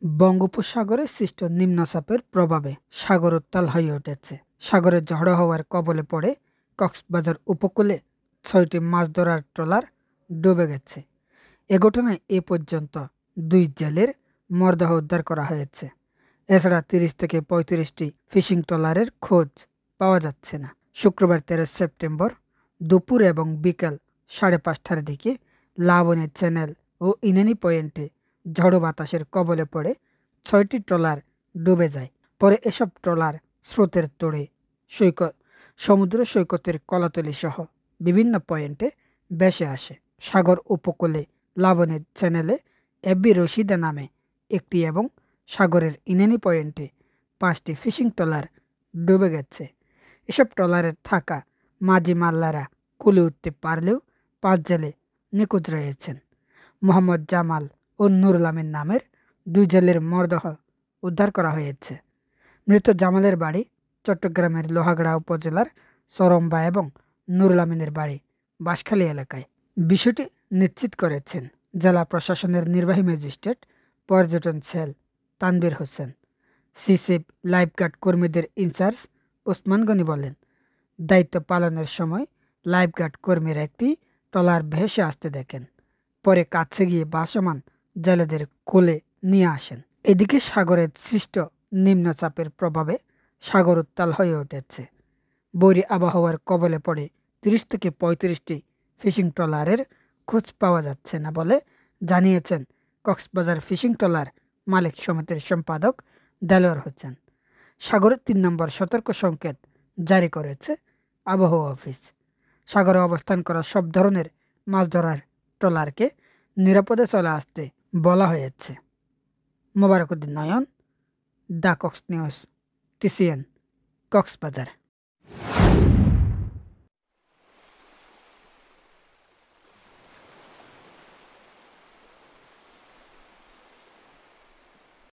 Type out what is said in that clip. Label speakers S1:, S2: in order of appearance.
S1: বঙ্গোপসাগরে সৃষ্ট নিম্নচাপের প্রভাবে সাগর উত্তাল হয়ে উঠেছে। সাগরে ঝড়ো হওয়ার কবলে পড়ে কক্সবাজার উপকূলে ৬টি মাছ ধরার ট্রলার ডুবে গেছে। এ ঘটনায় এ পর্যন্ত ২ জেলের মরদেহ উদ্ধার করা হয়েছে। এছাড়া ৩০ থেকে ৩৫টি ফিশিং ট্রলারের খোঁজ পাওয়া যাচ্ছে না। শুক্রবার ১৩ সেপ্টেম্বর দুপুর এবং বিকেল ৫:৩০টার দিকে লাবণী চ্যানেল ও ইনানি পয়েন্টে ঝড়ো বাতাসের কবলে পড়ে ৬টি ট্রলার ডুবে যায়। পরে এসব ট্রলার স্রোতের তোড়ে সমুদ্র সৈকতের কলাতলি সহ বিভিন্ন পয়েন্টে ভেসে আসে। সাগর উপকূলে লাবণী চ্যানেলে এবি রশিদা নামে একটি এবং সাগরের ইনানি পয়েন্টে ৫টি ফিশিং ট্রলার ডুবে গেছে। এসব ট্রলারে থাকা মাঝি মাল্লারা কুলে উঠতে পারলেও ৫ জেলে নিখোঁজ রয়েছেন। মোহাম্মদ জামাল ও নুরুল আমিন নামের ২ জেলের মরদেহ উদ্ধার করা হয়েছে। মৃত জামালের বাড়ি চট্টগ্রামের লোহাগড়া উপজেলার চরম্বা এবং নুরুল আমিনের বাড়ি বাঁশখালী এলাকায়। বিষয়টি নিশ্চিত করেছেন জেলা প্রশাসনের নির্বাহী ম্যাজিস্ট্রেট পর্যটন সেল তানভীর হোসেন। সিসিপ লাইফগার্ড কর্মীদের ইনচার্জ ওসমান গনি বলেন, দায়িত্ব পালনের সময় লাইফগার্ড কর্মীরা একটি ট্রলার ভেসে আসতে দেখেন। পরে কাছে গিয়ে ভাসমান জেলেদের কোলে নিয়ে আসেন। এদিকে সাগরের সৃষ্ট নিম্নচাপের প্রভাবে সাগর উত্তাল হয়ে উঠেছে। বৈরী আবহাওয়ার কবলে পড়ে ৩০ থেকে ৩৫টি ফিশিং ট্রলারের খোঁজ পাওয়া যাচ্ছে না বলে জানিয়েছেন কক্সবাজার ফিশিং ট্রলার মালিক সমিতির সম্পাদক দেলোয়ার হোসেন। সাগরের ৩ নম্বর সতর্ক সংকেত জারি করেছে আবহাওয়া অফিস। সাগরে অবস্থান করা সব ধরনের মাছ ধরার ট্রলারকে নিরাপদে চলে আসতে বলা হয়েছে। Mobarak Uddin Nayan, the Cox news, TCN, Cox's Bazar.